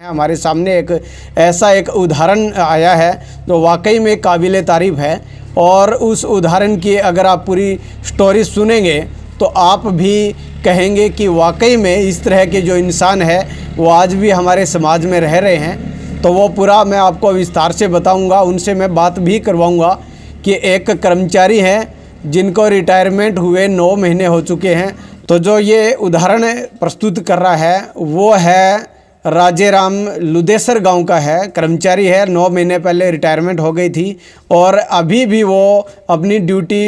हमारे सामने एक ऐसा एक उदाहरण आया है जो वाकई में काबिल तारीफ़ है। और उस उदाहरण की अगर आप पूरी स्टोरी सुनेंगे तो आप भी कहेंगे कि वाकई में इस तरह के जो इंसान है वो आज भी हमारे समाज में रह रहे हैं। तो वो पूरा मैं आपको विस्तार से बताऊंगा, उनसे मैं बात भी करवाऊंगा कि एक कर्मचारी हैं जिनको रिटायरमेंट हुए 9 महीने हो चुके हैं। तो जो ये उदाहरण प्रस्तुत कर रहा है वो है राजेराम लुदेसर गांव का है, कर्मचारी है। 9 महीने पहले रिटायरमेंट हो गई थी और अभी भी वो अपनी ड्यूटी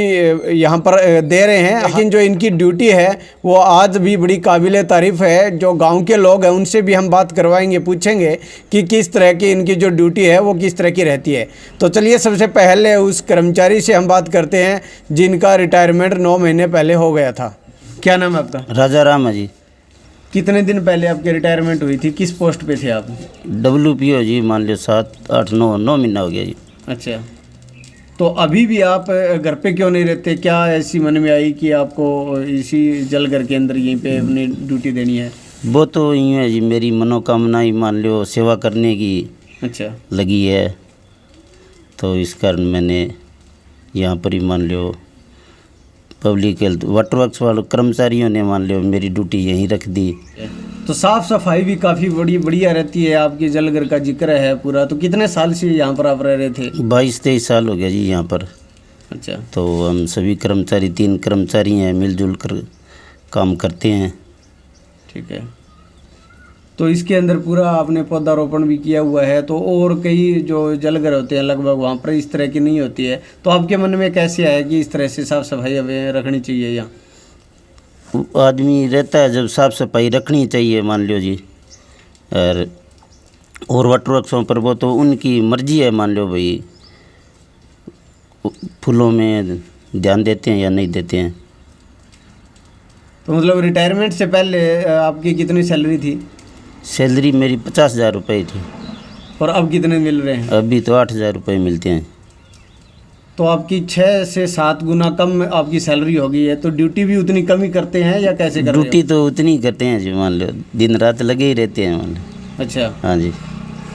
यहाँ पर दे रहे हैं। लेकिन जो इनकी ड्यूटी है वो आज भी बड़ी काबिल तारीफ़ है। जो गांव के लोग हैं उनसे भी हम बात करवाएंगे, पूछेंगे कि किस तरह की इनकी जो ड्यूटी है वो किस तरह की रहती है। तो चलिए सबसे पहले उस कर्मचारी से हम बात करते हैं जिनका रिटायरमेंट 9 महीने पहले हो गया था। क्या नाम है आपका? राजाराम है जी। कितने दिन पहले आपकी रिटायरमेंट हुई थी? किस पोस्ट पे थे आप? WPO जी, मान लो 7, 8, 9 महीना हो गया जी। अच्छा, तो अभी भी आप घर पे क्यों नहीं रहते? क्या ऐसी मन में आई कि आपको इसी जलघर के अंदर यहीं पे अपनी ड्यूटी देनी है? वो तो यूँ है जी, मेरी मनोकामना ही मान लो सेवा करने की अच्छा लगी है, तो इस कारण मैंने यहाँ पर ही मान लो पब्लिक हेल्थ वाटर वर्क्स वाले कर्मचारियों ने मान लो मेरी ड्यूटी यहीं रख दी। तो साफ़ सफाई भी काफ़ी बढ़िया रहती है। आपकी जलघर का जिक्र है पूरा। तो कितने साल से यहाँ पर आप रह रहे थे? 22-23 साल हो गया जी यहाँ पर। अच्छा, तो हम सभी कर्मचारी 3 कर्मचारी हैं, मिलजुल कर काम करते हैं। ठीक है। तो इसके अंदर पूरा आपने पौधारोपण भी किया हुआ है। तो और कई जो जलघर होते हैं लगभग वहाँ पर इस तरह की नहीं होती है। तो आपके मन में कैसे आया कि इस तरह से साफ़ सफाई हमें रखनी चाहिए यहाँ? आदमी रहता है जब साफ़ सफाई रखनी चाहिए मान लो जी। और वाटर वर्क्सों पर वो तो उनकी मर्जी है, मान लो भाई फूलों में ध्यान देते हैं या नहीं देते हैं। तो मतलब रिटायरमेंट से पहले आपकी कितनी सैलरी थी? सैलरी मेरी 50,000 रुपये थी। और अब कितने मिल रहे हैं? अभी तो 8,000 रुपये मिलते हैं। तो आपकी 6 से 7 गुना कम आपकी सैलरी हो गई है। तो ड्यूटी भी उतनी कम ही करते हैं या कैसे कर रहे हो? ड्यूटी तो उतनी करते हैं जी, मान लो दिन रात लगे ही रहते हैं मान लो। अच्छा, हाँ जी।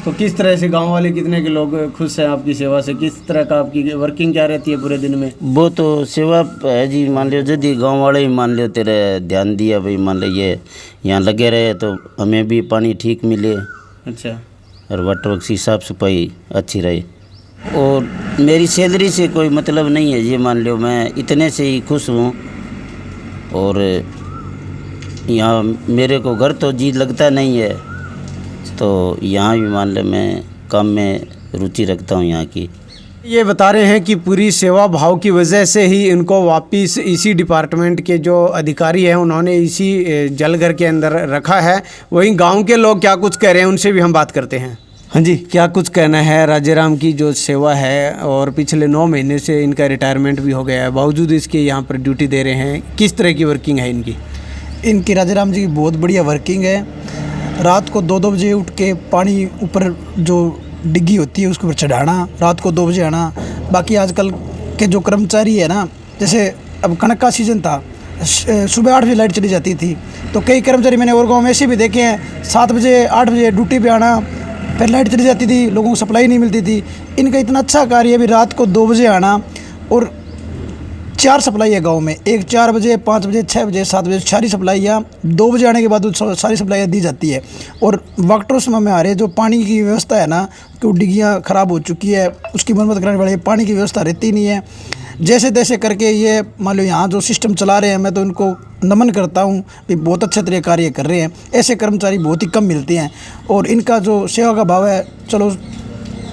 तो किस तरह से गांव वाले कितने के लोग खुश हैं आपकी सेवा से? किस तरह का आपकी वर्किंग क्या रहती है पूरे दिन में? वो तो सेवा है जी, मान लो यदि गांव वाले ही मान लो तेरे ध्यान दिया भाई, मान लो ये यहाँ लगे रहे तो हमें भी पानी ठीक मिले। अच्छा, और वाटर वर्क्स की साफ़ सफाई अच्छी रहे। और मेरी सैलरी से कोई मतलब नहीं है जी, मान लो मैं इतने से ही खुश हूँ। और यहाँ मेरे को घर तो जी लगता नहीं है, तो यहाँ भी मान लो मैं काम में रुचि रखता हूँ यहाँ की। ये बता रहे हैं कि पूरी सेवा भाव की वजह से ही इनको वापस इसी डिपार्टमेंट के जो अधिकारी हैं उन्होंने इसी जलघर के अंदर रखा है। वहीं गांव के लोग क्या कुछ कह रहे हैं उनसे भी हम बात करते हैं। हाँ जी, क्या कुछ कहना है? राजेराम की जो सेवा है और पिछले 9 महीने से इनका रिटायरमेंट भी हो गया है, बावजूद इसके यहाँ पर ड्यूटी दे रहे हैं। किस तरह की वर्किंग है इनकी? इनकी राजेराम जी की बहुत बढ़िया वर्किंग है। रात को 2-2 बजे उठ के पानी ऊपर जो डिग्गी होती है उसके ऊपर चढ़ाना, रात को 2 बजे आना। बाकी आजकल के जो कर्मचारी है ना, जैसे अब कनक का सीज़न था, सुबह 8 बजे लाइट चली जाती थी। तो कई कर्मचारी मैंने और गाँव में ऐसे भी देखे हैं 7 बजे 8 बजे ड्यूटी पे आना, फिर लाइट चली जाती थी, लोगों को सप्लाई नहीं मिलती थी। इनका इतना अच्छा कार्य है भी रात को 2 बजे आना। और 4 सप्लाई है गांव में, एक 4 बजे, 5 बजे, 6 बजे, 7 बजे, सारी सप्लाइयाँ 2 बजे आने के बाद सारी सप्लाइयाँ दी जाती है। और वाटर समय में आ रहे जो पानी की व्यवस्था है ना, कि डिग्गियाँ ख़राब हो चुकी है, उसकी मरम्मत कराने वाले पानी की व्यवस्था रहती नहीं है। जैसे तैसे करके ये मान लो यहाँ जो सिस्टम चला रहे हैं, मैं तो इनको नमन करता हूँ कि बहुत अच्छे तरह कार्य कर रहे हैं। ऐसे कर्मचारी बहुत ही कम मिलते हैं। और इनका जो सेवा का भाव है, चलो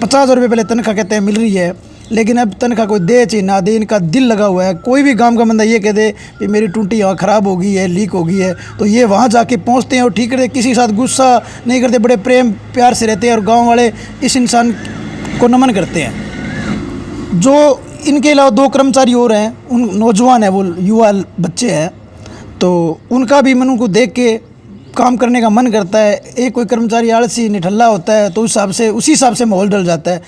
50,000 रुपये पहले तनख्वाह कहते हैं मिल रही है, लेकिन अब तनख्वाह कोई दे चाहे ना दे, इनका दिल लगा हुआ है। कोई भी गांव का बंदा ये कह दे कि मेरी टूटी यहाँ ख़राब हो गई है, लीक हो गई है, तो ये वहाँ जाके पहुँचते हैं और ठीक करते, किसी के साथ गुस्सा नहीं करते, बड़े प्रेम प्यार से रहते हैं। और गाँव वाले इस इंसान को नमन करते हैं। जो इनके अलावा 2 कर्मचारी और हैं, उन नौजवान हैं, वो युवा बच्चे हैं, तो उनका भी मन को देख के काम करने का मन करता है। एक कोई कर्मचारी आलसी निठल्ला होता है तो उसी हिसाब से माहौल डल जाता है।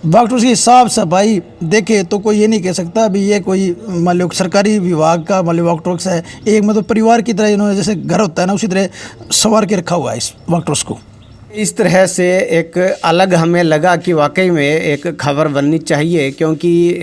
वक्त उसकी साफ सफाई देखे तो कोई ये नहीं कह सकता अभी ये कोई मान लो सरकारी विभाग का मान लो वॉकट्रॉक्स है। एक मतलब परिवार की तरह इन्होंने जैसे घर होता है ना, उसी तरह संवार के रखा हुआ है इस वॉकट्रॉक्स को। इस तरह से एक अलग हमें लगा कि वाकई में एक खबर बननी चाहिए, क्योंकि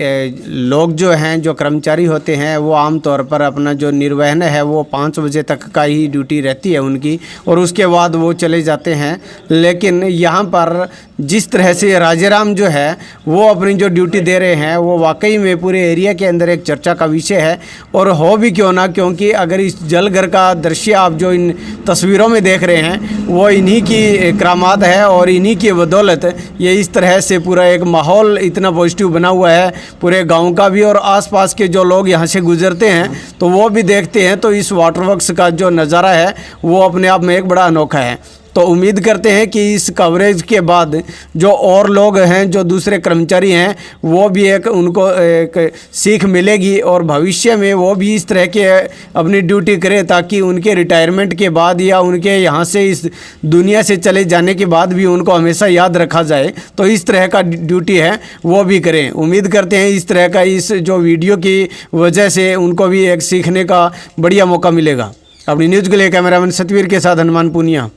लोग जो हैं, जो कर्मचारी होते हैं, वो आम तौर पर अपना जो निर्वहन है वो 5 बजे तक का ही ड्यूटी रहती है उनकी, और उसके बाद वो चले जाते हैं। लेकिन यहाँ पर जिस तरह से राजेराम जो है वो अपनी जो ड्यूटी दे रहे हैं, वो वाकई में पूरे एरिया के अंदर एक चर्चा का विषय है। और हो भी क्यों ना, क्योंकि अगर इस जलघर का दृश्य आप जो इन तस्वीरों में देख रहे हैं वो इन्हीं की करामात है, और इन्हीं की बदौलत ये इस तरह से पूरा एक माहौल इतना पॉजिटिव बना हुआ है पूरे गांव का भी, और आसपास के जो लोग यहाँ से गुजरते हैं तो वो भी देखते हैं। तो इस वाटर वर्क्स का जो नज़ारा है वो अपने आप में एक बड़ा अनोखा है। तो उम्मीद करते हैं कि इस कवरेज के बाद जो और लोग हैं, जो दूसरे कर्मचारी हैं, वो भी उनको एक सीख मिलेगी, और भविष्य में वो भी इस तरह के अपनी ड्यूटी करें, ताकि उनके रिटायरमेंट के बाद या उनके यहाँ से इस दुनिया से चले जाने के बाद भी उनको हमेशा याद रखा जाए। तो इस तरह का ड्यूटी है वो भी करें। उम्मीद करते हैं इस तरह का इस जो वीडियो की वजह से उनको भी एक सीखने का बढ़िया मौका मिलेगा। अपनी न्यूज़ के लिए कैमरामैन सतवीर के साथ हनुमान पूनिया।